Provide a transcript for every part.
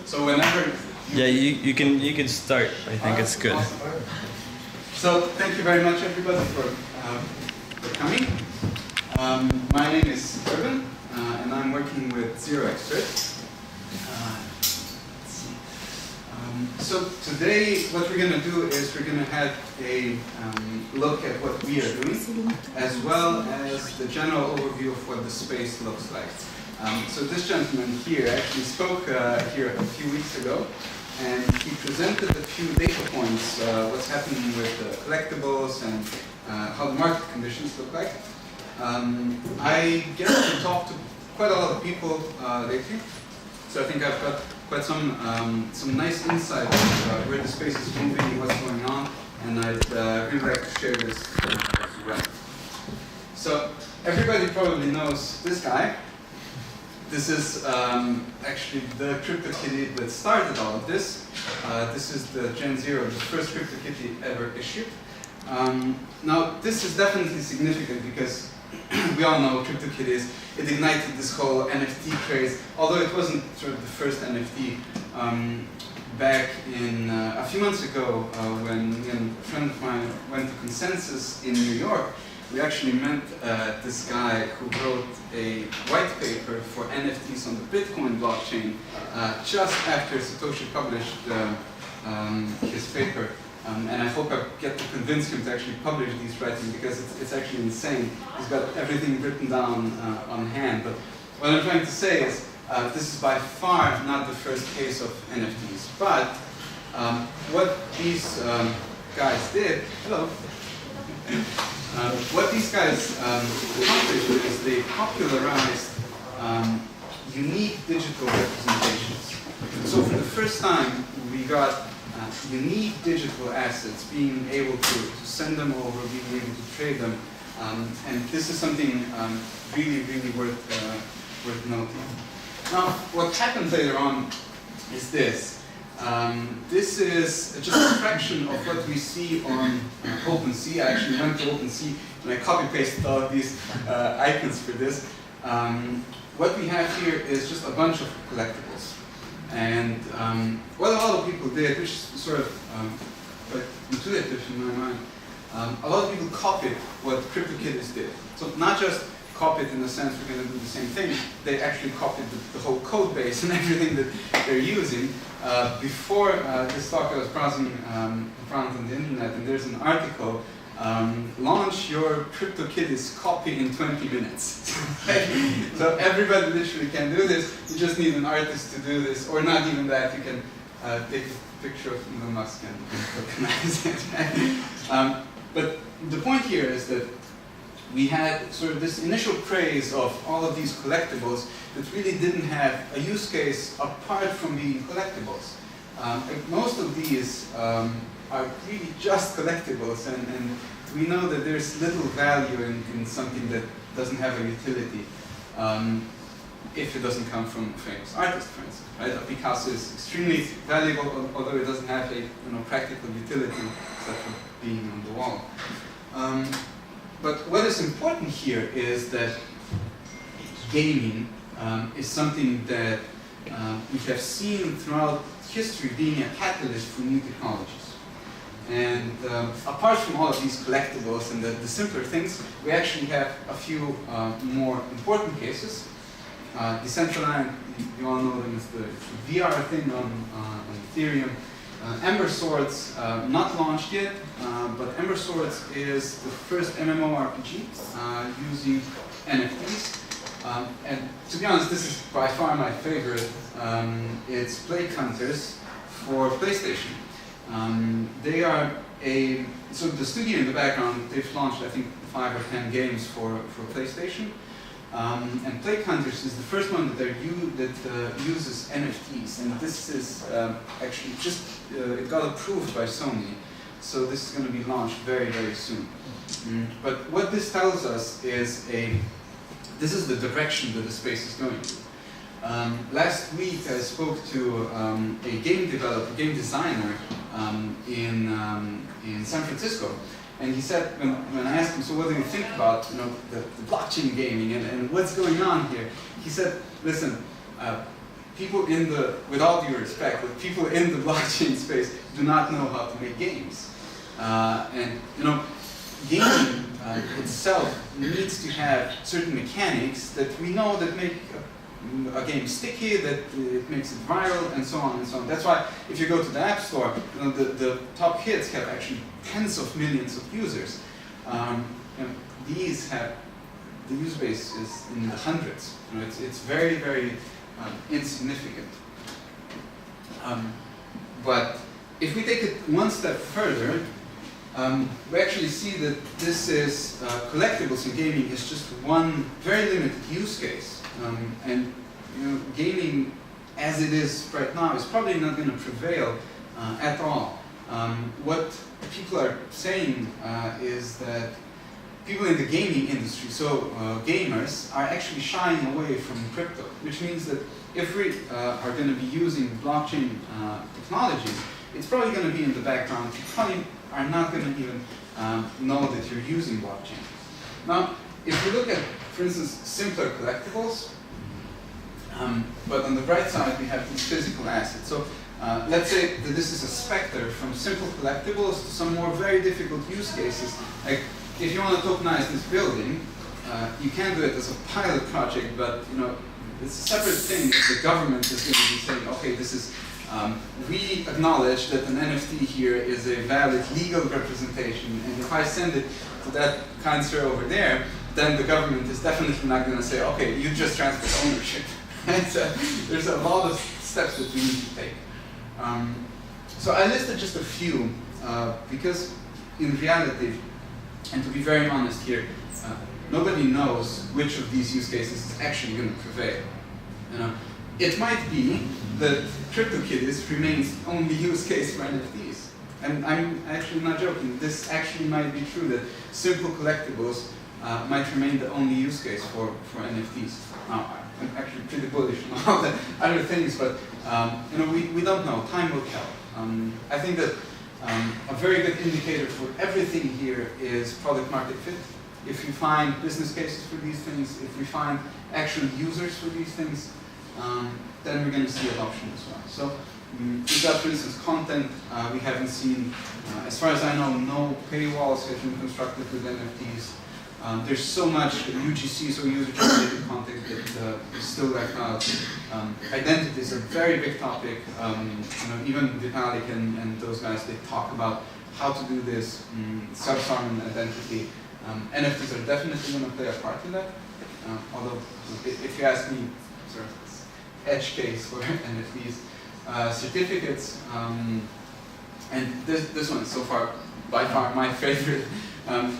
So whenever you can start. I think it's good. Awesome. So thank you very much, everybody, for coming. My name is Urban, and I'm working with Zero Expert. So today, what we're going to do is we're going to have a look at what we are doing, as well as the general overview of what the space looks like. So this gentleman here actually spoke here a few weeks ago, and he presented a few data points, what's happening with collectibles and how the market conditions look like. I get to talk to quite a lot of people lately, so I think I've got quite some nice insight about where the space is moving, what's going on, and I'd really like to share this as well. So everybody probably knows this guy. This is actually the CryptoKitty that started all of this. This is the Gen Zero, the first CryptoKitty ever issued. Now, this is definitely significant because we all know what CryptoKitty is. It ignited this whole NFT craze, although it wasn't sort of the first NFT. Back in a few months ago, when a friend of mine went to Consensus in New York, we actually met this guy who wrote a white paper for NFTs on the Bitcoin blockchain just after Satoshi published his paper. And I hope I get to convince him to actually publish these writings because it's actually insane. He's got everything written down on hand. But what I'm trying to say is this is by far not the first case of NFTs. But what these guys did, hello. What these guys accomplished is they popularized unique digital representations. So for the first time, we got unique digital assets, being able to send them over, being able to trade them, and this is something really, really worth noting. Now, what happens later on is this. This is just a fraction of what we see on OpenSea. I actually went to OpenSea and I copy-pasted all of these icons for this. What we have here is just a bunch of collectibles. And what a lot of people did, which is sort of quite intuitive in my mind, a lot of people copied what CryptoKitties did. So not just copied in the sense we're going to do the same thing, they actually copied the whole code base and everything that they're using. Before this talk, I was browsing around on the internet, and there's an article, launch your CryptoKitties copy in 20 minutes. So everybody literally can do this. You just need an artist to do this, or not even that. You can take a picture of Elon Musk and tokenize it. But the point here is that we had sort of this initial craze of all of these collectibles that really didn't have a use case apart from being collectibles. Most of these are really just collectibles, and we know that there's little value in something that doesn't have a utility if it doesn't come from a famous artist, for instance. Right? A Picasso is extremely valuable, although it doesn't have a practical utility except for being on the wall. But what is important here is that gaming is something that we have seen throughout history being a catalyst for new technologies. And apart from all of these collectibles and the simpler things, we actually have a few more important cases. Decentralized, you all know them as the VR thing on Ethereum. Ember Swords, not launched yet, but Ember Swords is the first MMORPG using NFTs. And to be honest, this is by far my favorite. It's Plague Hunters for PlayStation. They are so the studio in the background, they've launched I think 5 or 10 games for PlayStation. And Plague Hunters is the first one that uses NFTs, and this is actually just it got approved by Sony, so this is going to be launched very, very soon. But what this tells us is this is the direction that the space is going. Last week I spoke to a game designer in San Francisco. And he said, when I asked him, so what do you think about the blockchain gaming and what's going on here? He said, listen, people in the, with all due respect, the people in the blockchain space do not know how to make games. And you know, gaming itself needs to have certain mechanics that we know that make a game sticky, that it makes it viral, and so on and so on. That's why if you go to the App Store, you know, the top hits have actually tens of millions of users. You know, these have, the user base is in the hundreds. You know, it's very, very insignificant. But if we take it one step further, we actually see that this is collectibles in gaming is just one very limited use case, and you know, gaming as it is right now is probably not going to prevail at all. What people are saying is that people in the gaming industry, so gamers, are actually shying away from crypto, which means that if we are going to be using blockchain technologies, it's probably going to be in the background. You probably are not going to even know that you're using blockchain. Now, if you look at, for instance, simpler collectibles, but on the bright side we have these physical assets. So let's say that this is a specter from simple collectibles to some more very difficult use cases. Like if you want to tokenize this building, you can do it as a pilot project, but you know, it's a separate thing if the government is going to be saying, okay, this is we acknowledge that an NFT here is a valid legal representation, and if I send it to that cancer over there, then the government is definitely not going to say, okay, you just transferred ownership. So there's a lot of steps that we need to take. So I listed just a few because in reality, and to be very honest here, nobody knows which of these use cases is actually going to prevail. You know, it might be that CryptoKitties remains the only use case for NFTs. And I'm actually not joking. This actually might be true, that simple collectibles might remain the only use case for NFTs. Now, I'm actually pretty bullish on all the other things, but you know, we don't know. Time will tell. I think that a very good indicator for everything here is product market fit. If you find business cases for these things, if we find actual users for these things, then we're going to see adoption as well. So we've got, for instance, content. We haven't seen, as far as I know, no paywalls have been constructed with NFTs. There's so much UGC, so user-generated content, that is still left out. Identity is a very big topic. You know, even Vitalik and those guys, they talk about how to do this, sub-sovereign identity. NFTs are definitely going to play a part in that. Although, if you ask me, sort of edge case for NFTs, certificates, and this one is so far by far my favorite.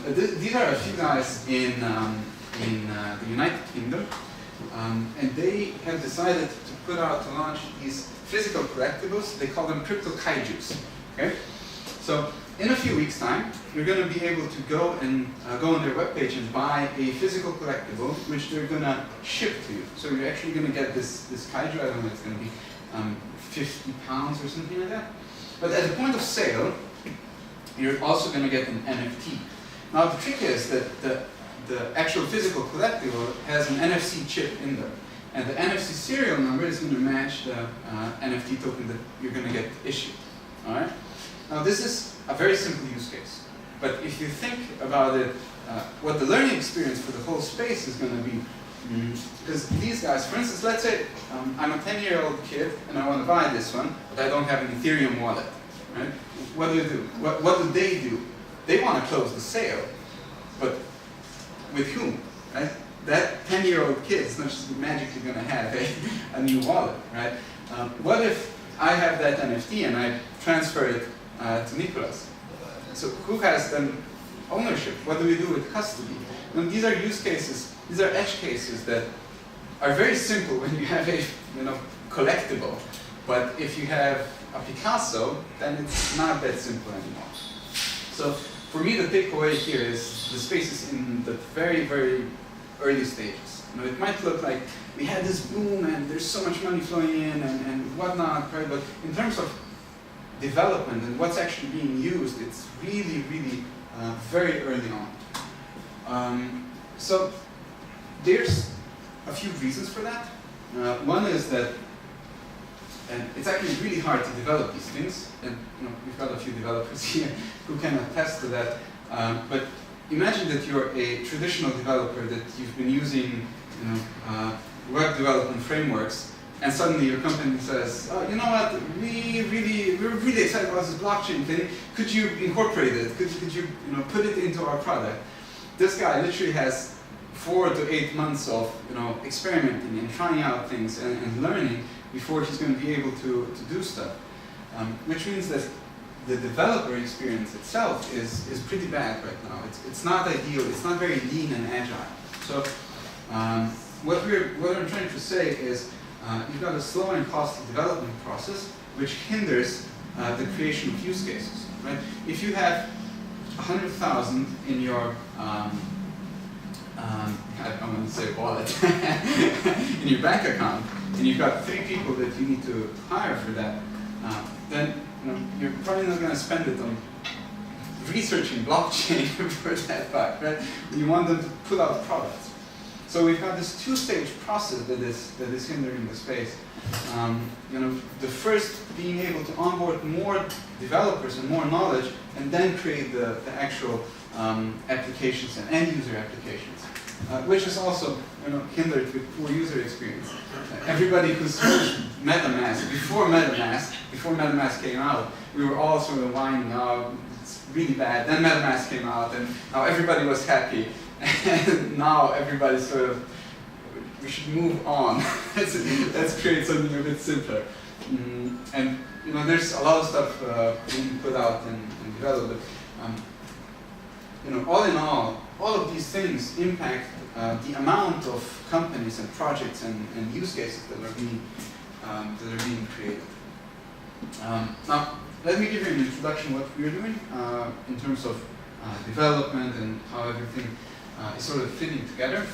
These are a few guys in the United Kingdom, and they have decided to put out to launch these physical collectibles. They call them crypto kaijus. Okay, so in a few weeks' time, you're going to be able to go and go on their webpage and buy a physical collectible, which they're going to ship to you. So you're actually going to get this kaiju. I don't know, it's going to be 50 pounds or something like that. But at the point of sale, you're also going to get an NFT. Now the trick is that the actual physical collectible has an NFC chip in there. And the NFC serial number is going to match the NFT token that you're going to get issued. All right? Now this is a very simple use case. But if you think about it, what the learning experience for the whole space is going to be, because these guys, for instance, let's say I'm a 10-year-old kid and I want to buy this one, but I don't have an Ethereum wallet. Right? What do? What do they do? They want to close the sale, but with whom? Right? That 10-year-old kid is not just magically going to have a new wallet, right? What if I have that NFT and I transfer it to Nicholas? So who has then ownership? What do we do with custody? And these are use cases. These are edge cases that are very simple when you have a collectible, but if you have a Picasso, then it's not that simple anymore. So for me, the takeaway here is the space is in the very, very early stages. You know, it might look like we had this boom and there's so much money flowing in and whatnot, right? But in terms of development and what's actually being used, it's really, really very early on. So there's a few reasons for that. One is that And it's actually really hard to develop these things. And we've got a few developers here who can attest to that. But imagine that you're a traditional developer, that you've been using web development frameworks, and suddenly your company says, oh, you know what, we're really excited about this blockchain thing. Could you incorporate it? Could you put it into our product? This guy literally has 4 to 8 months of experimenting and trying out things and learning before he's going to be able to do stuff. Which means that the developer experience itself is pretty bad right now. It's not ideal. It's not very lean and agile. So what I'm trying to say is you've got a slow and costly development process which hinders the creation of use cases. Right? If you have 100,000 in your I'm going to say wallet in your bank account, and you've got 3 people that you need to hire for that, then you're probably not going to spend it on researching blockchain for that part, right? You want them to put out products. So we've got this 2-stage process that is hindering the space. The first being able to onboard more developers and more knowledge, and then create the actual applications and end-user applications, which is also hindered with poor user experience. Everybody who's used MetaMask, before MetaMask came out, we were all sort of whining, oh, it's really bad. Then MetaMask came out, and now everybody was happy. And now everybody's sort of, we should move on. Let's create something a bit simpler. And there's a lot of stuff being put out and developed. But, all in all of these things impact the amount of companies and projects and use cases that are being created. Now, let me give you an introduction of what we're doing in terms of development and how everything is sort of fitting together.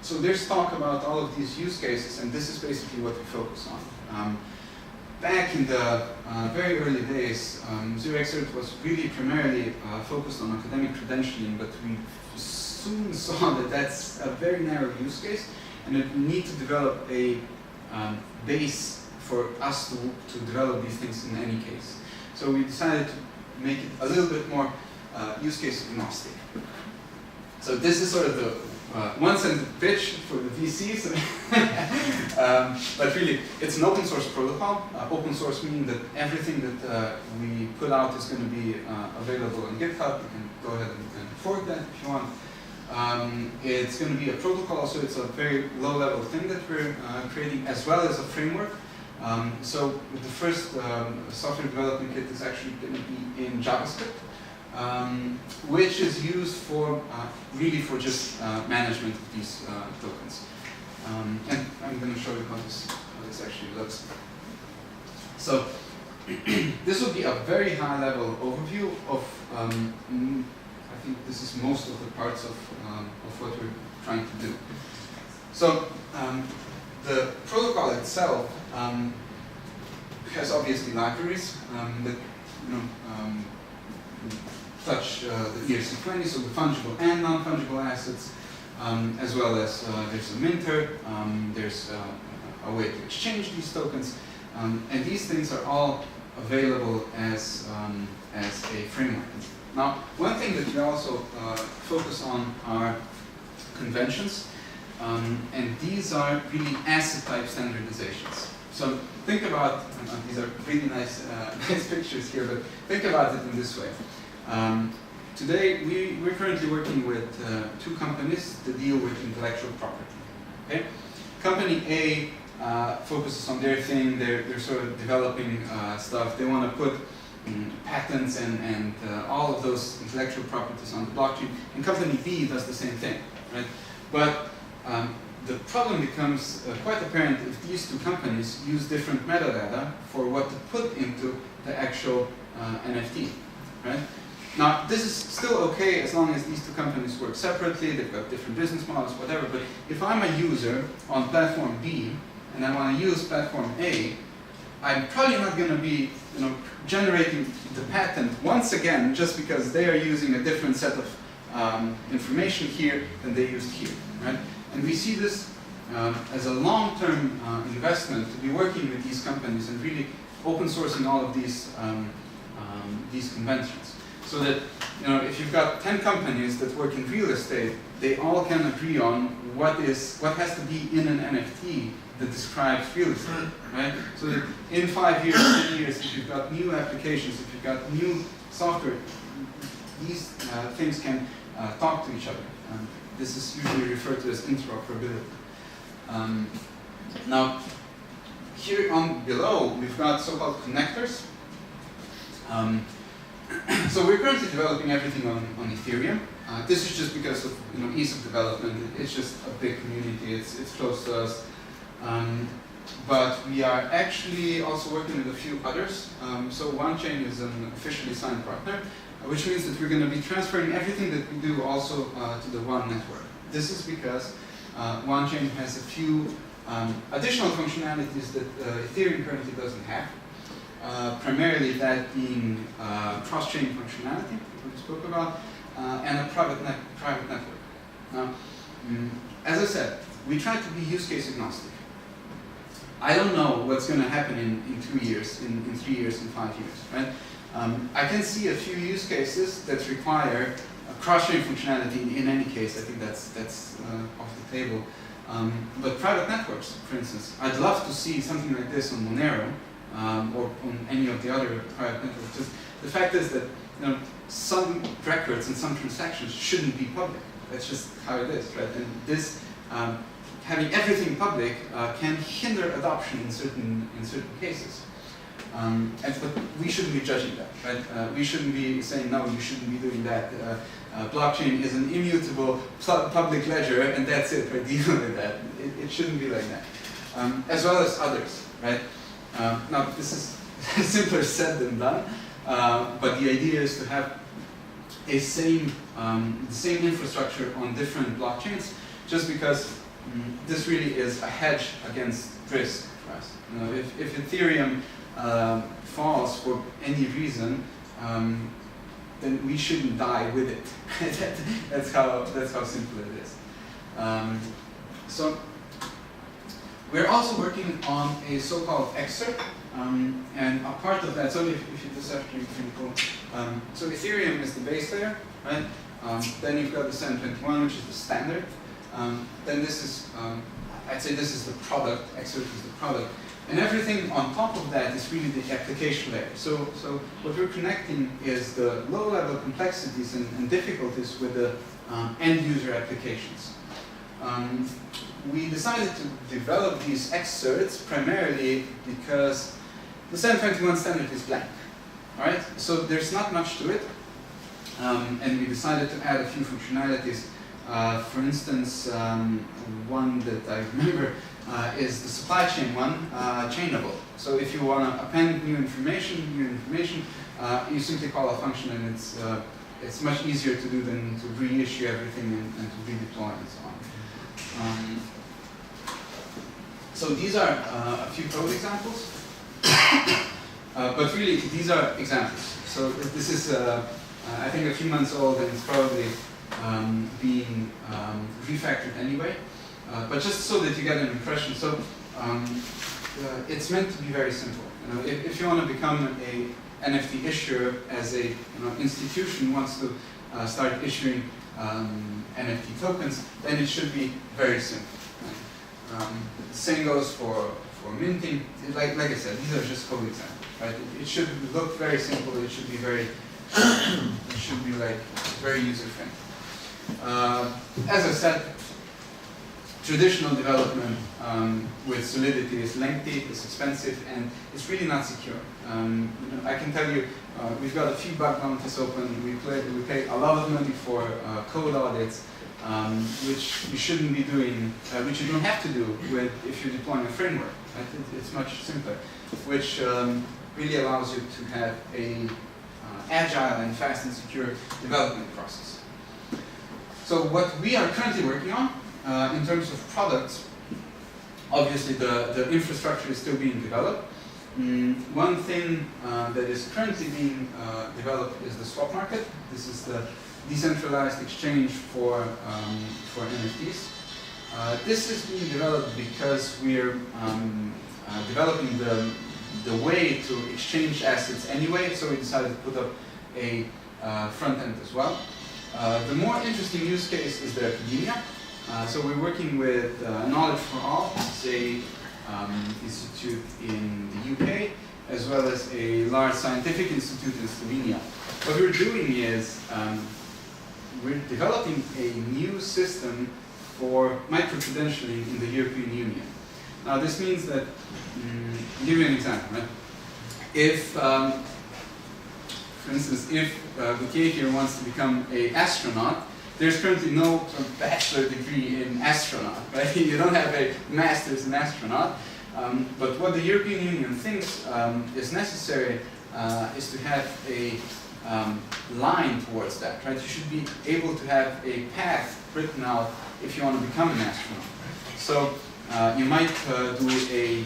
So there's talk about all of these use cases, and this is basically what we focus on. Back in the very early days, ZeroXert was really primarily focused on academic credentialing, but we soon saw that that's a very narrow use case, and that we need to develop a base for us to develop these things in any case. So we decided to make it a little bit more use case agnostic. So this is sort of the one-sentence pitch for the VCs, but really it's an open source protocol. Open source meaning that everything that we put out is going to be available on GitHub. You can go ahead and fork that if you want. It's going to be a protocol, so it's a very low-level thing that we're creating, as well as a framework. So the first software development kit is actually going to be in JavaScript. Which is used for really for just management of these tokens. And I'm going to show you how this actually looks. So this will be a very high-level overview of. I think this is most of the parts of what we're trying to do. So the protocol itself has obviously libraries that touch the ERC20, so the fungible and non-fungible assets, as well as there's a minter, there's a way to exchange these tokens, and these things are all available as a framework. Now, one thing that we also focus on are conventions, and these are really asset type standardizations. So think about, these are really nice pictures here, but think about it in this way. Today, we're currently working with 2 companies that deal with intellectual property. Okay? Company A focuses on their thing, they're sort of developing stuff. They want to put patents and all of those intellectual properties on the blockchain. And company B does the same thing. Right? But the problem becomes quite apparent if these 2 companies use different metadata for what to put into the actual NFT. Right? Now, this is still okay as long as these 2 companies work separately, they've got different business models, whatever, but if I'm a user on platform B and I want to use platform A, I'm probably not going to be generating the patent once again just because they are using a different set of information here than they used here. Right? And we see this as a long-term investment to be working with these companies and really open sourcing all of these conventions. So that, you know, if you've got 10 companies that work in real estate, they all can agree on what has to be in an NFT that describes real estate, right? So that in 5 years, 10 years, if you've got new applications, if you've got new software, these things can talk to each other. This is usually referred to as interoperability. Now, here on below, we've got so-called connectors. So we're currently developing everything on Ethereum. This is just because of ease of development. It's just a big community. It's close to us. But we are actually also working with a few others. So OneChain is an officially signed partner, which means that we're going to be transferring everything that we do also to the One network. This is because OneChain has a few additional functionalities that Ethereum currently doesn't have. Primarily that being cross-chain functionality, that we spoke about, and a private network. Now, as I said, we try to be use case agnostic. I don't know what's going to happen in 2 years, in 3 years, in 5 years, right? I can see a few use cases that require cross-chain functionality in any case. I think that's off the table. But private networks, for instance, I'd love to see something like this on Monero or on any of the other private networks. Just the fact is that some records and some transactions shouldn't be public. That's just how it is, right? And this having everything public can hinder adoption in certain cases. But we shouldn't be judging that, right? We shouldn't be saying, no, you shouldn't be doing that. Blockchain is an immutable public ledger, and that's it, right? Deal with that. It shouldn't be like that. As well as others, right? Now, this is simpler said than done, but the idea is to have the same infrastructure on different blockchains, just because this really is a hedge against risk for us. If Ethereum falls for any reason, then we shouldn't die with it. That's how simple it is. So we're also working on a so-called excerpt, and a part of that. So if you just have to be cool. So Ethereum is the base layer, right? Then you've got the 721, which is the standard. Then this is, I'd say this is the product. Excerpt is the product. And everything on top of that is really the application layer. So what we're connecting is the low-level complexities and difficulties with the end-user applications. We decided to develop these excerpts primarily because the 721 standard is blank. All right? So there's not much to it. And we decided to add a few functionalities. For instance, one that I remember is the supply chain one, chainable. So if you want to append new information, you simply call a function, and it's much easier to do than to reissue everything and to redeploy and so on. So these are a few code examples, but really these are examples. So this is, I think, a few months old, and it's probably being refactored anyway. But just so that you get an impression, so it's meant to be very simple. If you want to become a NFT issuer as a institution wants to start issuing NFT tokens, then it should be very simple. Same goes for minting. Like I said, these are just code examples, right? It should look very simple. It should be very, it should be like very user friendly. As I said, traditional development with Solidity is lengthy, it's expensive, and it's really not secure. I can tell you, we've got a few bug bounties open. We pay a lot of money for code audits, which you shouldn't be doing, which you don't have to do if you're deploying a framework. Right? It's much simpler, which really allows you to have a agile and fast and secure development process. So what we are currently working on, in terms of products, obviously the infrastructure is still being developed. One thing that is currently being developed is the swap market. This is the decentralized exchange for NFTs. This is being developed because we're developing the way to exchange assets anyway, so we decided to put up a front end as well. The more interesting use case is the academia. So we're working with Knowledge for All, it's a institute in the UK, as well as a large scientific institute in Slovenia. What we're doing is we're developing a new system for micro-credentialing in the European Union. Now this means that, I'll give you an example, right? If, for instance, if Gautier here wants to become an astronaut, there's currently no sort of bachelor degree in astronaut, right? You don't have a master's in astronaut. But what the European Union thinks is necessary is to have a line towards that, right? You should be able to have a path written out if you want to become an astronaut. So you might do a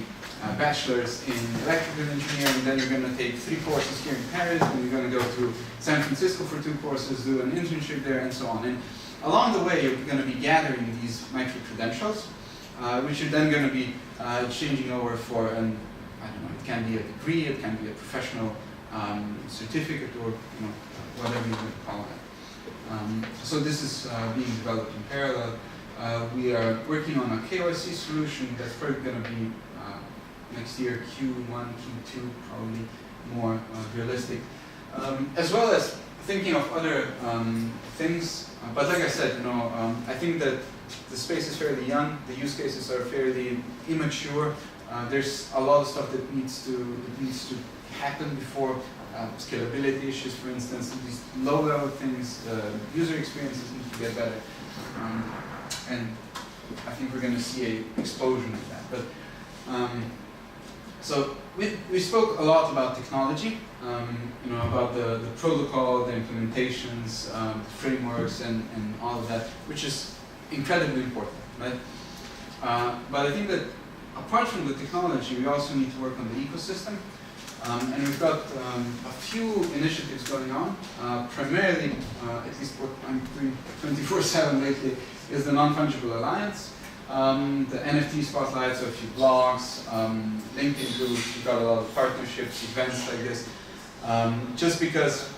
bachelor's in electrical engineering, then you're going to take 3 courses here in Paris, and you're going to go to San Francisco for 2 courses, do an internship there, and so on. And along the way, you're going to be gathering these micro-credentials, which you're then going to be changing over for an, I don't know, it can be a degree, it can be a professional certificate, or whatever you would call it. So this is being developed in parallel. We are working on a KYC solution that's probably going to be next year, Q1, Q2, probably more realistic. As well as thinking of other things. But like I said, I think that the space is fairly young. The use cases are fairly immature. There's a lot of stuff that needs to happen before scalability issues, for instance. These low-level things, user experiences need to get better. And I think we're going to see an explosion of that. But so we spoke a lot about technology, about the protocol, the implementations, the frameworks, and all of that, which is incredibly important, right? But I think that apart from the technology, we also need to work on the ecosystem. And we've got a few initiatives going on. Primarily, at least what I'm doing 24/7 lately, is the Non-Fungible Alliance. The NFT spotlights, so a few blogs, LinkedIn groups, we've got a lot of partnerships, events like this. Just because,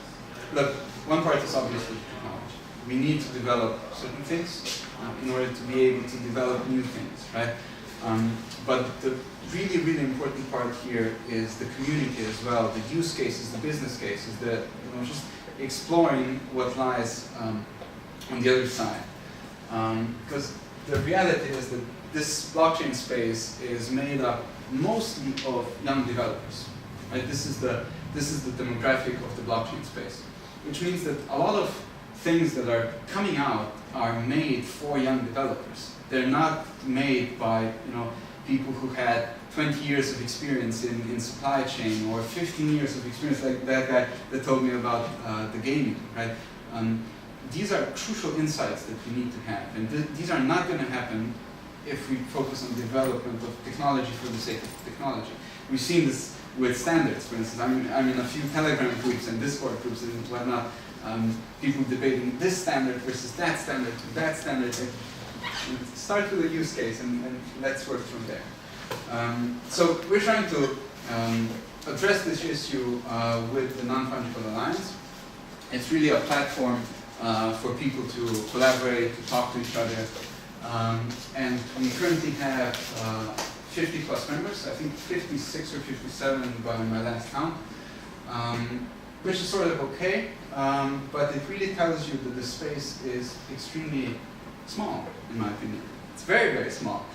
look, one part is obviously technology. We need to develop certain things in order to be able to develop new things, right? But the really, really important part here is the community as well, the use cases, the business cases, just exploring what lies on the other side. Because the reality is that this blockchain space is made up mostly of young developers. Right? This is the demographic of the blockchain space, which means that a lot of things that are coming out are made for young developers. They're not made by people who had 20 years of experience in supply chain, or 15 years of experience, like that guy that told me about the gaming, right? These are crucial insights that we need to have, and these are not going to happen if we focus on development of technology for the sake of technology. We've seen this with standards, for instance. I'm in a few Telegram groups and Discord groups and whatnot, people debating this standard versus that standard to that standard. Start with a use case and let's work from there. So we're trying to address this issue with the Non-Fungible Alliance. It's really a platform for people to collaborate, to talk to each other. And we currently have 50 plus members, I think 56 or 57 by my last count, which is sort of okay, but it really tells you that the space is extremely small, in my opinion. It's very, very small.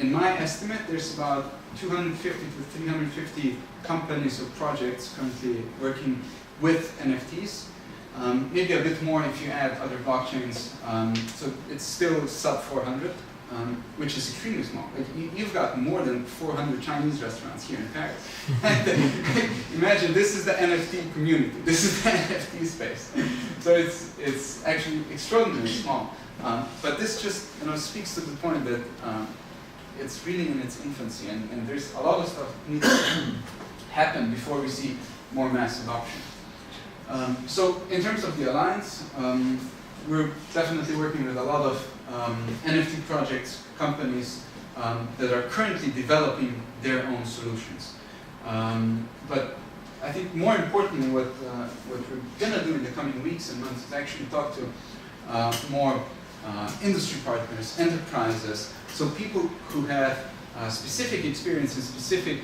In my estimate, there's about 250 to 350 companies or projects currently working with NFTs. Maybe a bit more if you add other blockchains. So it's still sub 400, which is extremely small. Like you've got more than 400 Chinese restaurants here in Paris. Imagine this is the NFT community. This is the NFT space. So it's actually extraordinarily small. But this just speaks to the point that it's really in its infancy, and there's a lot of stuff that needs to happen before we see more mass adoption. So in terms of the alliance, we're definitely working with a lot of NFT projects, companies that are currently developing their own solutions. But I think more importantly, what we're going to do in the coming weeks and months is actually talk to more industry partners, enterprises, so people who have specific experience in specific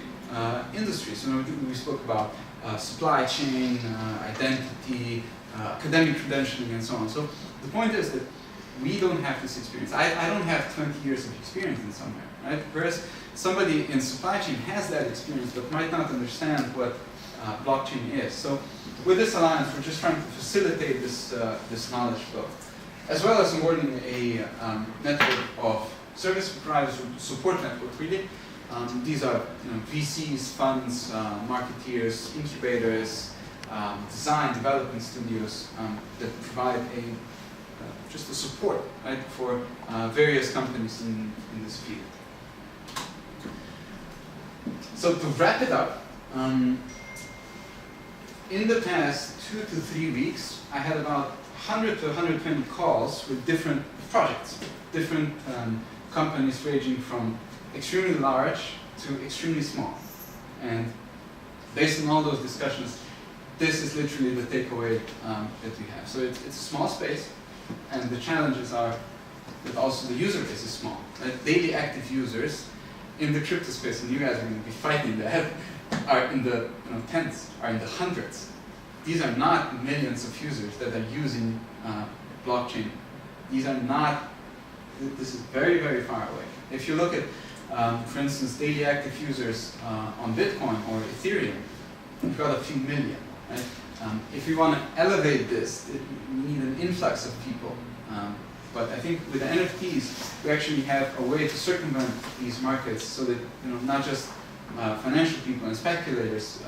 industries. So we spoke about supply chain, identity, academic credentialing, and so on. So the point is that we don't have this experience. I don't have 20 years of experience in somewhere, right? Whereas somebody in supply chain has that experience but might not understand what blockchain is. So with this alliance, we're just trying to facilitate this knowledge flow, as well as onboarding a network of service providers, support network really. These are VCs, funds, marketeers, incubators, design development studios that provide just a support, right, for various companies in this field. So to wrap it up, in the past 2 to 3 weeks, I had about 100 to 120 calls with different projects, different companies ranging from extremely large to extremely small. And based on all those discussions, this is literally the takeaway that we have. So it's a small space, and the challenges are that also the user base is small. Right? Daily active users in the crypto space, and you guys are going to be fighting that, are in the tens, are in the hundreds. These are not millions of users that are using blockchain. These are not, this is very, very far away. If you look at, for instance, daily active users on Bitcoin or Ethereum, we've got a few million. Right? If we want to elevate this, we need an influx of people. But I think with the NFTs, we actually have a way to circumvent these markets so that not just financial people and speculators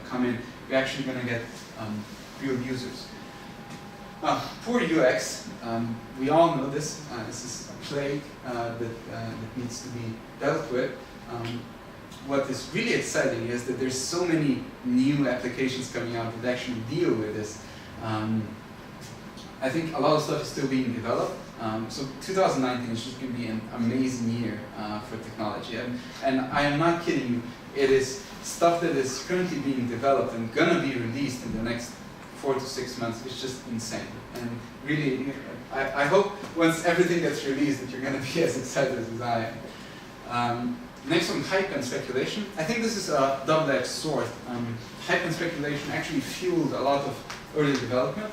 come in. We're actually going to get real users. Poor UX, we all know this. This is a plague that needs to be dealt with. What is really exciting is that there's so many new applications coming out that actually deal with this. I think a lot of stuff is still being developed. So 2019 is just going to be an amazing year for technology. And I am not kidding you. It is stuff that is currently being developed and going to be released in the next 4 to 6 months. It's just insane. And really, I hope once everything gets released that you're going to be as excited as I am. Next one, hype and speculation. I think this is a double-edged sword. Hype and speculation actually fueled a lot of early development.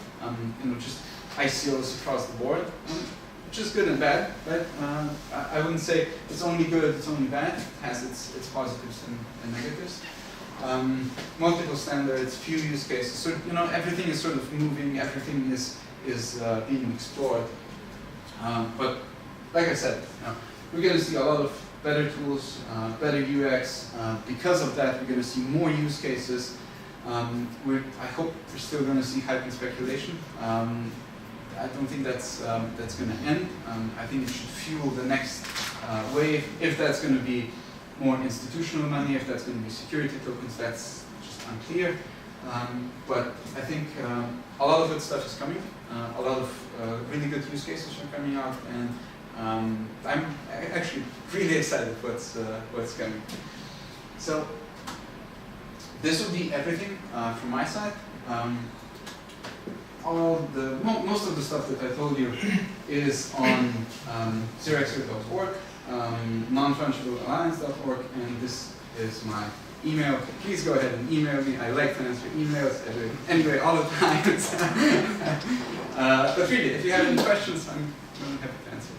Just ICOs across the board, which is good and bad, right? I wouldn't say it's only good, it's only bad. It has its positives and negatives. Multiple standards, few use cases. So everything is sort of moving, everything is being explored. But like I said, we're going to see a lot of better tools, better UX. Because of that, we're going to see more use cases. I hope we're still going to see hype and speculation. I don't think that's going to end. I think it should fuel the next wave. If that's going to be more institutional money, if that's going to be security tokens, that's just unclear. But I think a lot of good stuff is coming. A lot of really good use cases are coming out, and I'm actually really excited what's coming. So this will be everything from my side. Most of the stuff that I told you is on zeroxer.org, non-fungible alliance.org, and this is my email. Please go ahead and email me. I like to answer emails anyway all the time. But really, if you have any questions, I'm more than happy to answer.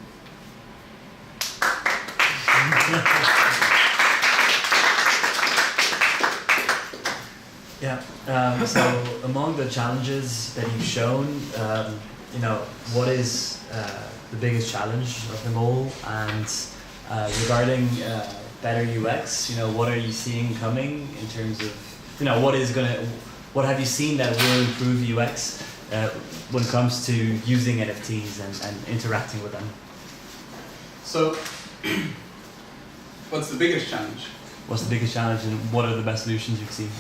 Yeah. So among the challenges that you've shown, what is the biggest challenge of them all? And regarding better UX, what are you seeing coming in terms of, what have you seen that will improve UX when it comes to using NFTs and interacting with them? So, what's the biggest challenge? What's the biggest challenge, and what are the best solutions you've seen?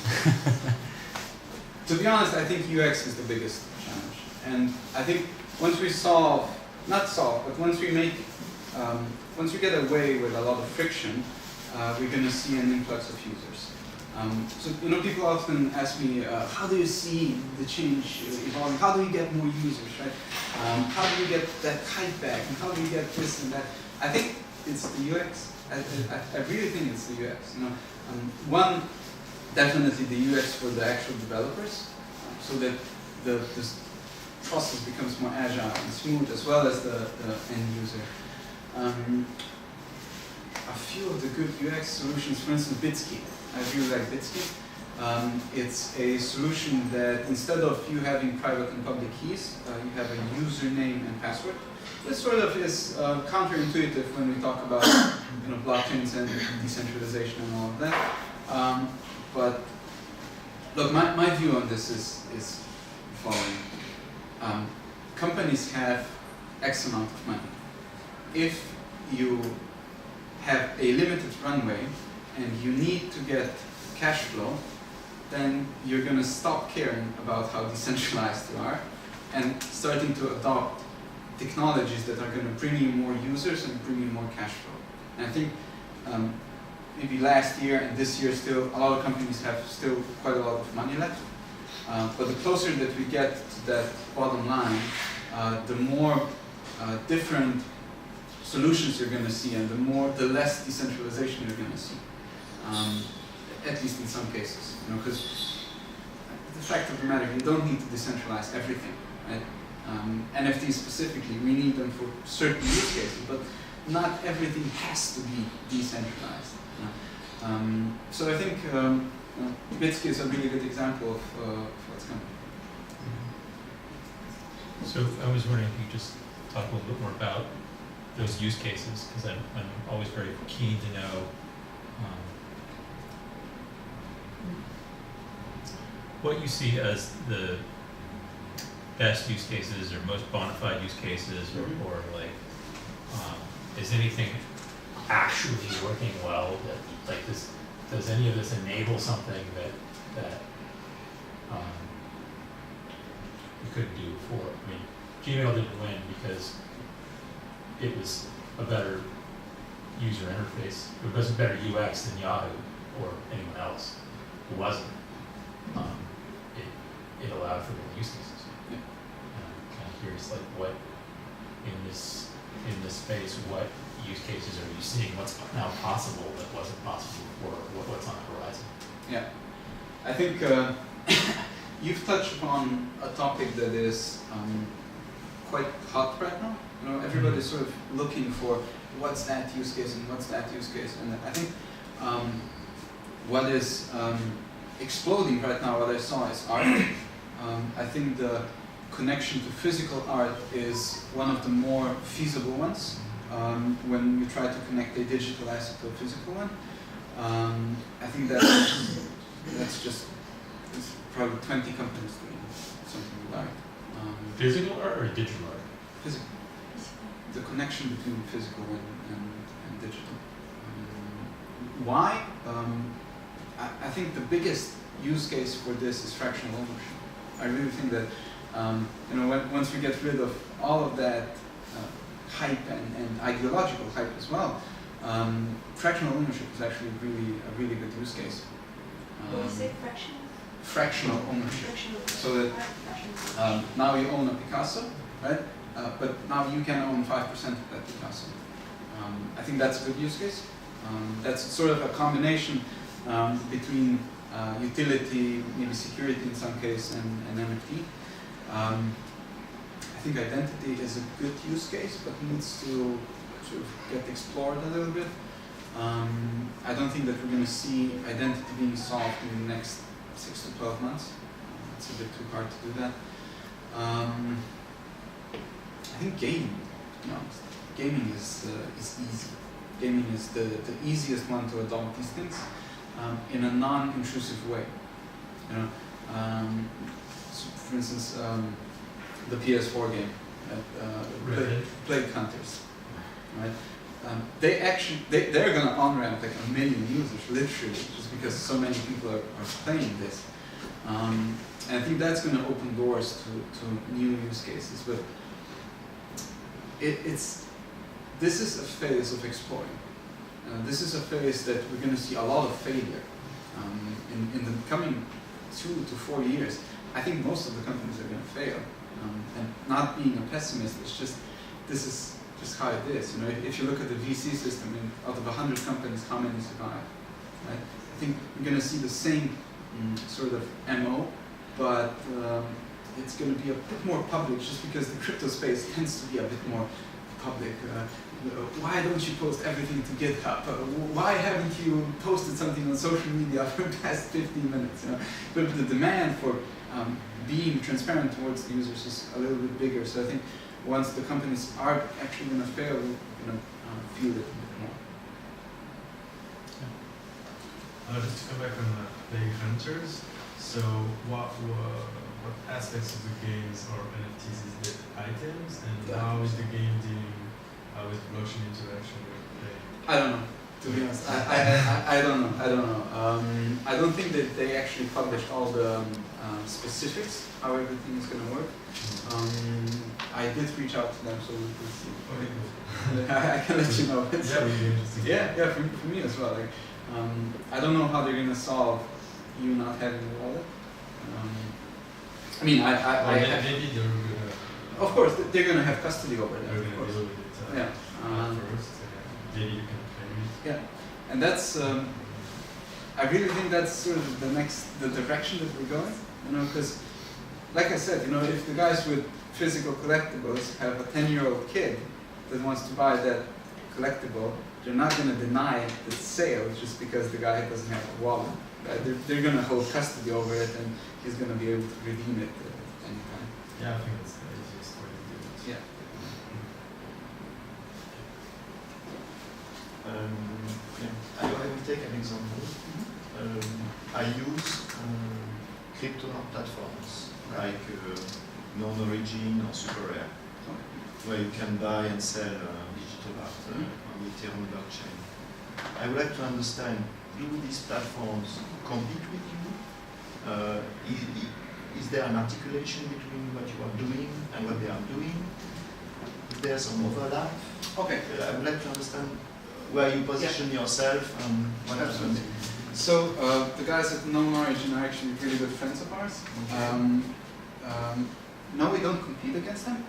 To be honest, I think UX is the biggest challenge. And I think once we solve not solve, but once we make, once we get away with a lot of friction, we're going to see an influx of users. So, people often ask me, how do you see the change evolving? How do you get more users, right? How do you get that hype back? And how do you get this and that? I think it's the UX. I really think it's the UX. One, definitely the UX for the actual developers, so that this process becomes more agile and smooth, as well as the end user. A few of the good UX solutions, for instance, Bitsky. I really like Bitsky. It's a solution that instead of you having private and public keys, you have a username and password. This sort of is counterintuitive when we talk about blockchains and decentralization and all of that. But look, my view on this is following. Companies have X amount of money. If you have a limited runway and you need to get cash flow, then you're going to stop caring about how decentralized you are and starting to adopt technologies that are going to bring you more users and bring you more cash flow. And I think maybe last year and this year still, a lot of companies have still quite a lot of money left. But the closer that we get to that bottom line, the more different solutions you're going to see, and the less decentralization you're going to see. At least in some cases, because the fact of the matter, you don't need to decentralize everything, right? NFTs specifically, we need them for certain use cases, but not everything has to be decentralized. So I think Bitsky is a really good example of what's coming. So I was wondering if you could just talk a little bit more about those use cases, because I'm always very keen to know what you see as the best use cases or most bona fide use cases, or like, is anything actually working well? That like this, does any of this enable something that you couldn't do before? I mean, Gmail didn't win because it was a better user interface. It was a better UX than Yahoo or anyone else. It wasn't. It allowed for more use cases. Yeah. I'm kind of curious, like, what in this space, what use cases are you seeing? What's now possible that wasn't possible before? What's on the horizon? Yeah, I think you've touched upon a topic that is quite hot right now. Everybody's sort of looking for what's that use case and what's that use case, and I think what is exploding right now, what I saw, is art. I think the connection to physical art is one of the more feasible ones when you try to connect a digital asset to a physical one. I think that's just probably 20 companies doing something with art. Physical art or digital art? Physical. The connection between physical and digital. Why? I think the biggest use case for this is fractional ownership. I really think that once we get rid of all of that hype and ideological hype as well, fractional ownership is actually a really good use case. What do you say, fractional? Fractional ownership. Fractional. So that now you own a Picasso, right? But now you can own 5% of that Picasso. I think that's a good use case. That's sort of a combination between utility, maybe security in some case, and NFT. I think identity is a good use case, but needs to sort of get explored a little bit. I don't think that we're going to see identity being solved in the next 6 to 12 months. It's a bit too hard to do that. I think gaming, to be honest. Gaming is easy. Gaming is the easiest one to adopt these things in a non-intrusive way. So for instance, the PS4 game, Plague Hunters, right? They're going to on-ramp like 1 million users, literally, just because so many people are playing this. And I think that's going to open doors to new use cases. But this is a phase of exploring. This is a phase that we're going to see a lot of failure in the coming 2 to 4 years. I think most of the companies are going to fail. And not being a pessimist, it's just, this is just how it is. You know, if you look at the VC system, out of 100 companies, how many survive? Right? I think we're going to see the same sort of MO, but it's going to be a bit more public, just because the crypto space tends to be a bit more public. Why don't you post everything to GitHub? Why haven't you posted something on social media for the past 15 minutes? You know? But the demand for being transparent towards the users is a little bit bigger. So I think once the companies are actually going to fail, we're going to feel it a bit more. Just to come back on playing hunters. So what aspects of the games or NFTs is the items, and how is the game dealing with blockchain interaction with play? I don't know, to be honest. I don't know. I don't think that they actually published all the specifics, how everything is going to work. I did reach out to them, so we'll see. Okay, cool. I can let you know. Yeah, really interesting. Yeah, for me as well. Like, I don't know how they're going to solve you not having a wallet. I mean, maybe they're gonna. Of course, they're going to have custody over that. They're Of gonna course. deal with it. Yeah. First, maybe you can play with it. Yeah, and that's. I really think that's sort of the direction that we're going. You know, because, like I said, you know, if the guys with physical collectibles have a 10-year-old kid that wants to buy that collectible, they're not going to deny the sale just because the guy doesn't have a wallet. Right? They're going to hold custody over it, and he's going to be able to redeem it at any time. Yeah, I think that's the easiest way to do it. Yeah. I will take an example. I use crypto platforms like non-origin or super rare, where you can buy and sell digital art on the Ethereum blockchain. I would like to understand, do these platforms compete with you? Is there an articulation between what you are doing and what they are doing? Is there some overlap? Okay. I would like to understand where you position yourself and what Absolutely. happens. So the guys at non-origin are actually really good friends of ours. Okay. No, we don't compete against them,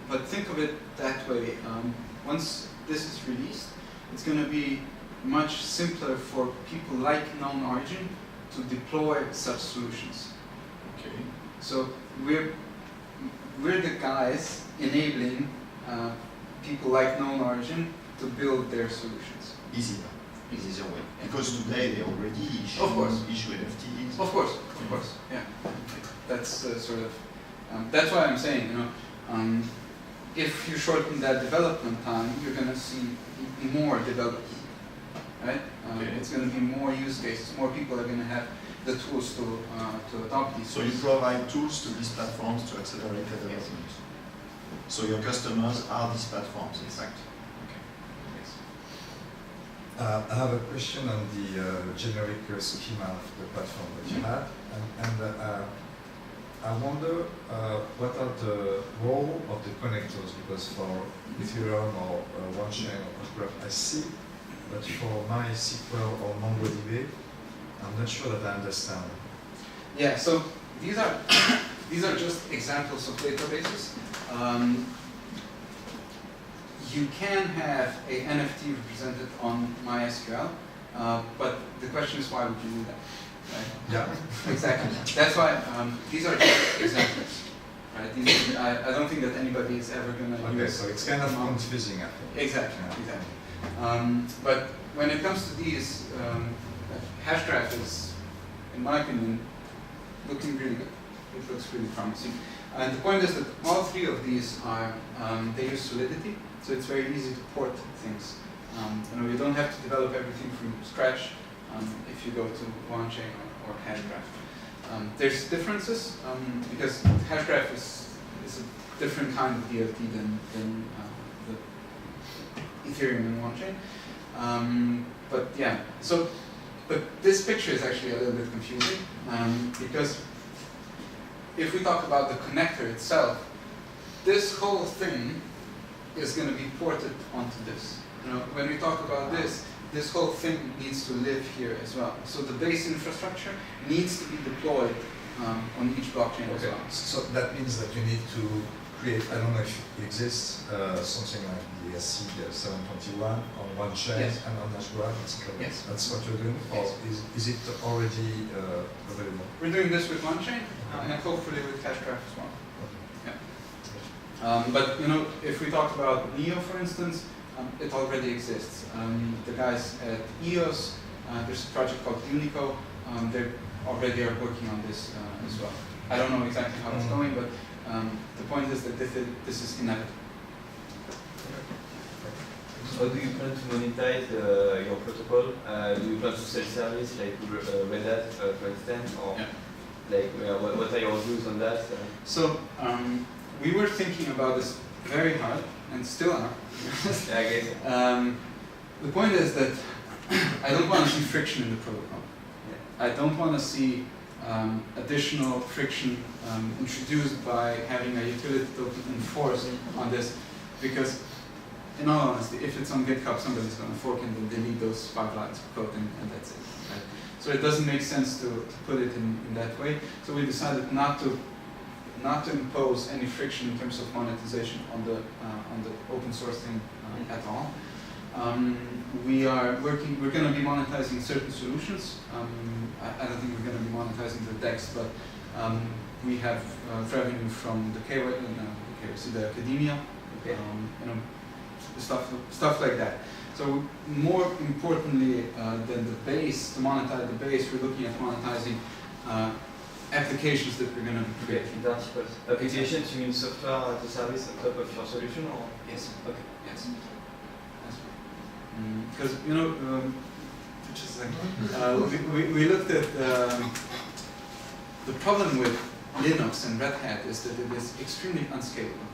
but think of it that way. Once this is released, it's going to be much simpler for people like non-origin to deploy such solutions. Okay. So we're the guys enabling people like non-origin to build their solutions. Easier way. Because today they already issue, Of course. issue NFTs. Of course, yeah. That's sort of, that's why I'm saying, you know, if you shorten that development time, you're going to see more development, right? Okay. It's going to be more use cases, more people are going to have the tools to adopt these. So you provide tools to these platforms to accelerate the development. So your customers are these platforms, in fact. I have a question on the generic schema of the platform that you had, and I wonder what are the role of the connectors, because for Ethereum or OneChain or Graph, I see, but for MySQL or MongoDB, I'm not sure that I understand. Yeah, so these are just examples of databases. You can have a NFT represented on MySQL, but the question is, why would you do that? Right? Yeah. Exactly. That's why these are just examples. Right? I don't think that anybody is ever going to use. Okay, so it's kind of confusing, I think. Exactly. Yeah. Exactly. But when it comes to these, Hashgraph is, in my opinion, looking really good. It looks really promising. And the point is that all three of these are, they use Solidity, so it's very easy to port things. You don't have to develop everything from scratch if you go to OneChain or Hashgraph. There's differences because Hashgraph is a different kind of DLT than the Ethereum and OneChain. But yeah, but this picture is actually a little bit confusing because if we talk about the connector itself, this whole thing is going to be ported onto this. You know, when we talk about this whole thing needs to live here as well. So the base infrastructure needs to be deployed on each blockchain as well. So that means that you need to create, I don't know if it exists, something like the SC 721 on one chain Yes. and on Ashgraph, etc. Yes. That's what you're doing? Or Yes. is it already available? We're doing this with OneChain and hopefully with Hashgraph as well. But you know, if we talk about Neo, for instance, it already exists. The guys at EOS, there's a project called Unico. They already are working on this as well. I don't know exactly how it's going, but the point is that this is inevitable. How do you plan to monetize your protocol? Do you plan to sell service like Red Hat, for instance, or like what are your views on that? So we were thinking about this very hard, and still are. Yeah, I guess. The point is that I don't want to see friction in the protocol. I don't want to see additional friction introduced by having a utility token enforced on this, because in all honesty, if it's on GitHub, somebody's going to fork it and delete those 5 lines of code, and that's it. Right? So it doesn't make sense to put it in that way. So we decided not to impose any friction in terms of monetization on the open source thing at all. We're going to be monetizing certain solutions. I don't think we're going to be monetizing the DEX, but we have revenue from the KYC, the academia, you know, stuff like that. So more importantly than the base, to monetize the base, we're looking at monetizing applications that we're going to be creating. Verticals. Applications, you mean software as a service on top of your solution, or? Yes. Okay. Yes. Because you know, just a second. We looked at the problem with Linux and Red Hat is that it is extremely unscalable.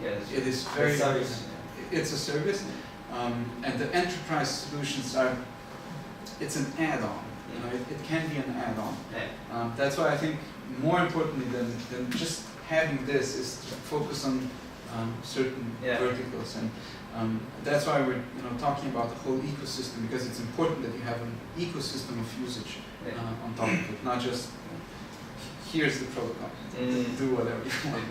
Yes. It is very. Service. It's a service, and the enterprise solutions are. It's an add-on. You know, it can be an add-on. Yeah. That's why I think more importantly than just having this is to focus on certain verticals, and that's why we're talking about the whole ecosystem, because it's important that you have an ecosystem of usage on top of it, not just here's the protocol, do whatever you want.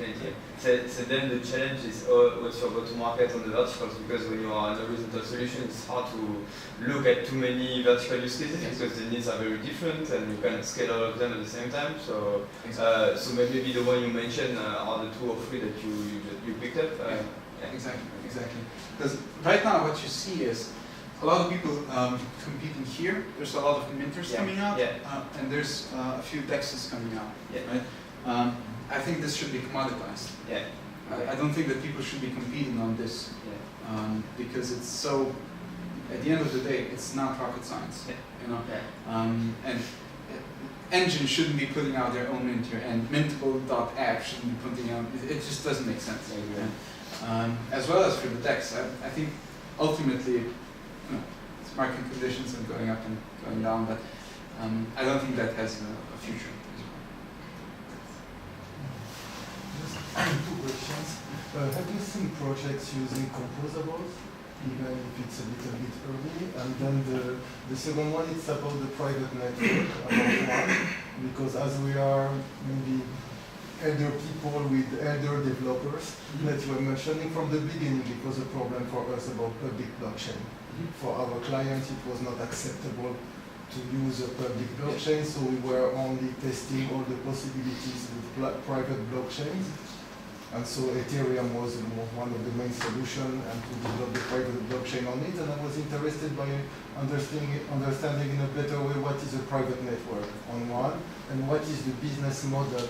So then the challenge is what's your go-to-market on the verticals, because when you are in a horizontal solution, it's hard to look at too many vertical use cases because the needs are very different and you cannot scale all of them at the same time. So, so maybe the one you mentioned are the 2 or 3 that you picked up. Exactly. Because right now what you see is a lot of people competing here. There's a lot of minters coming out, and there's a few DEXs coming out. Right? I think this should be commoditized. I don't think that people should be competing on this because it's so. At the end of the day, it's not rocket science. You know, and engine shouldn't be putting out their own minter, and mintable.app shouldn't be putting out. It just doesn't make sense. As well as for the DEX, I think ultimately, it's market conditions and going up and going down, but I don't think that has a future. Just 2 questions. Have you seen projects using composables, even if it's a little bit early? And then the second one, it's about the private network, about one, because as we are maybe elder people with elder developers that you were mentioning from the beginning, it was a problem for us about public blockchain. For our clients, it was not acceptable to use a public blockchain, so we were only testing all the possibilities with private blockchains. And so Ethereum was one of the main solutions, and to develop the private blockchain on it. And I was interested by understanding in a better way what is a private network on one, and what is the business model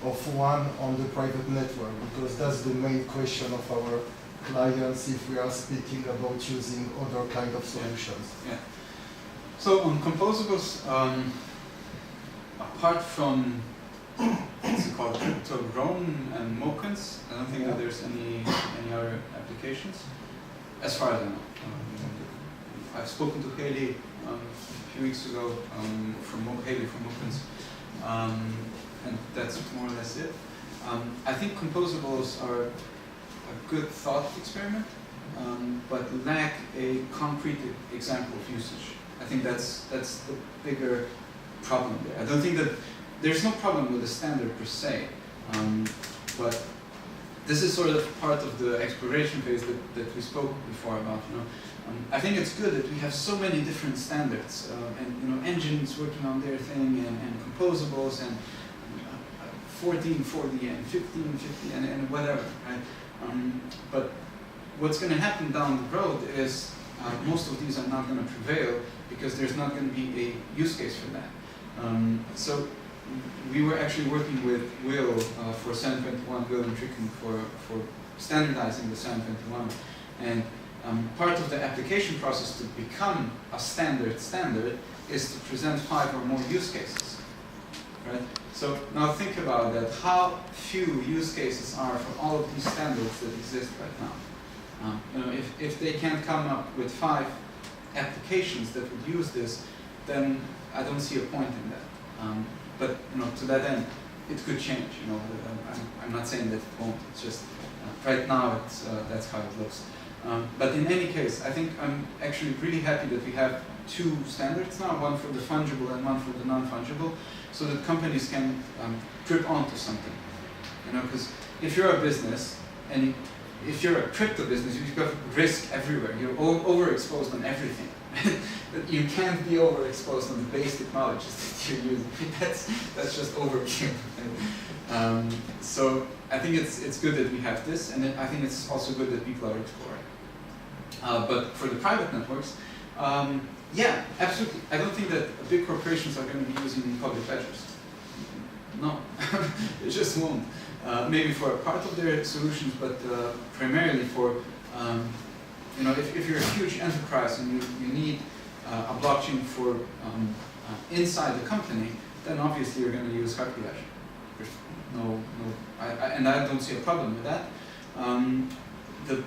of one on the private network, because that's the main question of our clients if we are speaking about using other kind of solutions. So on composables, apart from what's it called, crypto-grown and Mokans, I don't think that there's any other applications, as far as I know. I've spoken to Haley a few weeks ago from Haley from Mokans, and that's more or less it. I think composables are a good thought experiment, but lack a concrete example of usage. I think that's the bigger problem there. I don't think that there's no problem with the standard per se, but this is sort of part of the exploration phase that we spoke before about. I think it's good that we have so many different standards and engines working on their thing and composables and 1440 and 1550 and whatever. Right? But what's going to happen down the road is most of these are not going to prevail because there's not going to be a use case for that. So we were actually working with Will for 721, Will and Tricken for standardizing the 721, and part of the application process to become a standard is to present 5 or more use cases, right? So now think about that, how few use cases are for all of these standards that exist right now. If they can't come up with 5 applications that would use this, then I don't see a point in that. But to that end, it could change. I'm not saying that it won't. It's just right now that's how it looks. But in any case, I think I'm actually really happy that we have 2 standards now, one for the fungible and one for the non-fungible, so that companies can grip onto something. Because if you're a business and if you're a crypto business, you've got risk everywhere. You're overexposed on everything. But you can't be overexposed on the basic knowledge that you're using. That's just overkill. So I think it's good that we have this, and I think it's also good that people are exploring. But for the private networks, yeah, absolutely. I don't think that big corporations are going to be using public ledgers. No, it just won't. Maybe for a part of their solutions, but primarily for, if you're a huge enterprise and you need a blockchain for inside the company, then obviously you're going to use Hyperledger. There's and I don't see a problem with that. The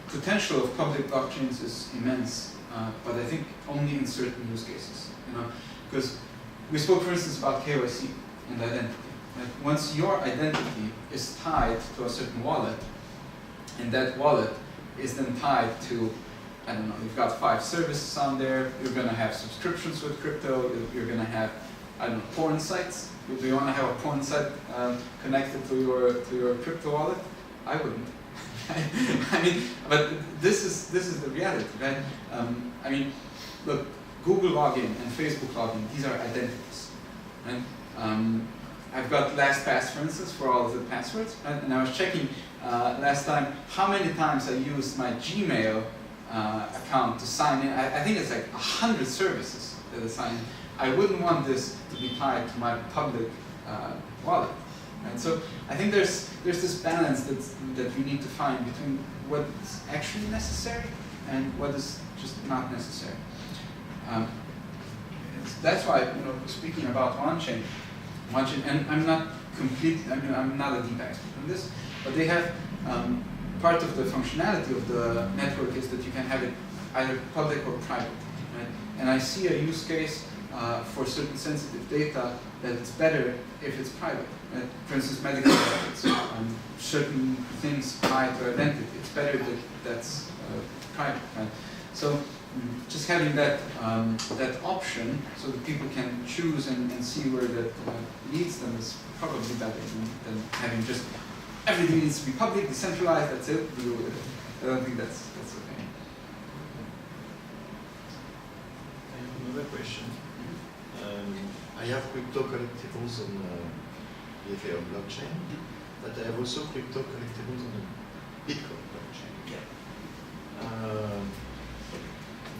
potential of public blockchains is immense, but I think only in certain use cases. Because we spoke, for instance, about KYC and identity. Like once your identity is tied to a certain wallet, and that wallet is then tied to, I don't know, you've got 5 services on there, you're going to have subscriptions with crypto, you're going to have, I don't know, porn sites. Do you want to have a porn site connected to your crypto wallet? I wouldn't. I mean, but this is the reality, right? I mean, look, Google login and Facebook login, these are identities, right? I've got LastPass, for instance, for all of the passwords, right? And I was checking last time how many times I used my Gmail account to sign in. I think it's like 100 services that I sign in. I wouldn't want this to be tied to my public wallet, right? So I think there's this balance that we need to find between what's actually necessary and what is just not necessary. That's why, speaking about on-chain, and I'm not completely, I'm not a deep expert on this, but they have part of the functionality of the network is that you can have it either public or private, right? And I see a use case for certain sensitive data that it's better if it's private. Right? For instance, medical records, certain things tied to identity, it's better that that's private. Right? So just having that option so that people can choose and see where that leads them is probably better than having just everything needs to be public, decentralized, that's it, deal with it. I don't think that's okay. I have another question. I have crypto collectibles on the Ethereum blockchain, but I have also crypto collectibles on the Bitcoin blockchain. Yeah.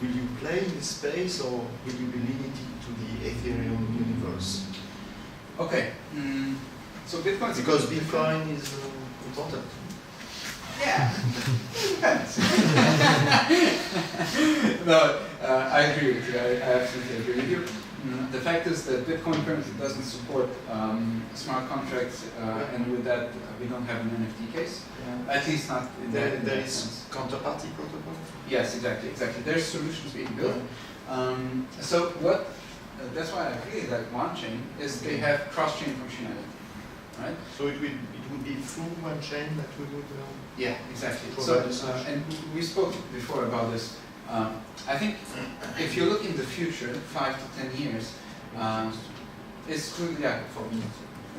Will you play in this space, or will you be limited to the Ethereum universe? Okay. So Bitcoin. Because Bitcoin is important. Yeah. No, I agree with you. I absolutely agree with you. The fact is that Bitcoin currently doesn't support smart contracts, and with that, we don't have an NFT case. At least not in that There is sense. counterparty protocol? Yes, exactly. There's solutions being built. So what? That's why I really like on-chain is they have cross-chain functionality. right? So it would be through one chain that we would. Yeah, exactly. Provide the So, solution. and we spoke before about this. I think if you look in the future, 5 to 10 years, it's true, yeah, for me.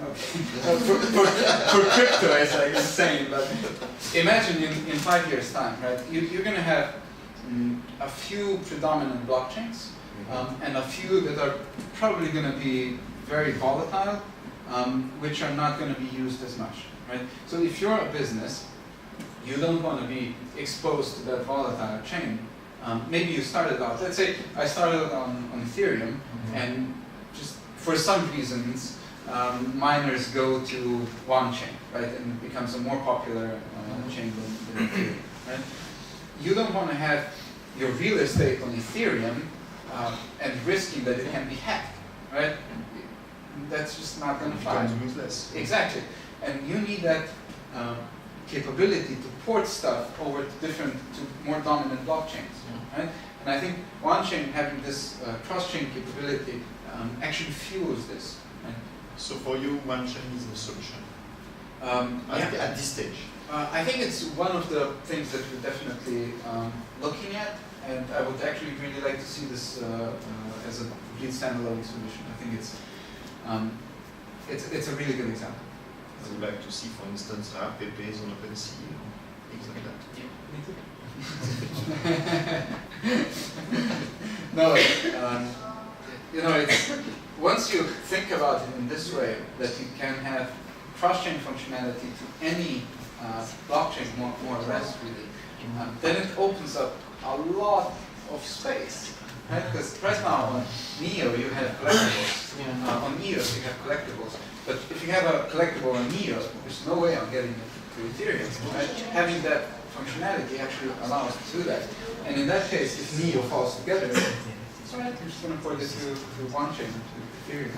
Okay. for crypto, it's like insane, but imagine in 5 years' time, right? You're going to have a few predominant blockchains, and a few that are probably going to be very volatile, which are not going to be used as much, right? So if you're a business, you don't want to be exposed to that volatile chain. Maybe you started out, let's say I started on Ethereum, and just for some reasons, miners go to one chain, right, and it becomes a more popular chain than Ethereum, right? You don't want to have your real estate on Ethereum and risking that it can be hacked, right? That's just not going to fly. Useless. Exactly, and you need that capability to port stuff over to more dominant blockchains, right? And I think one chain having this cross-chain capability actually fuels this. Right? So for you, one chain is the solution at this stage. I think it's one of the things that we're definitely looking at, and I would actually really like to see this as a complete standalone solution. I think it's a really good example. I would like to see, for instance, RPPs on OpenSea, things like that. Yeah, me too. No, you know, it's once you think about it in this way, that you can have cross-chain functionality to any blockchain, more or less, really, then it opens up a lot of space. Right? Because right now on Neo you have collectibles, on EOS you have collectibles, but if you have a collectible on EOS, there's no way I'm getting it to Ethereum. Right? Having that functionality actually allows us to do that. And in that case, if Neo falls together, it's alright, we're just going to port it to one chain, to Ethereum.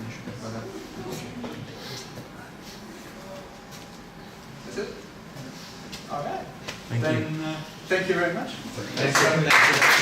That's it? Alright. Thank you. Thank you very much. Thank you.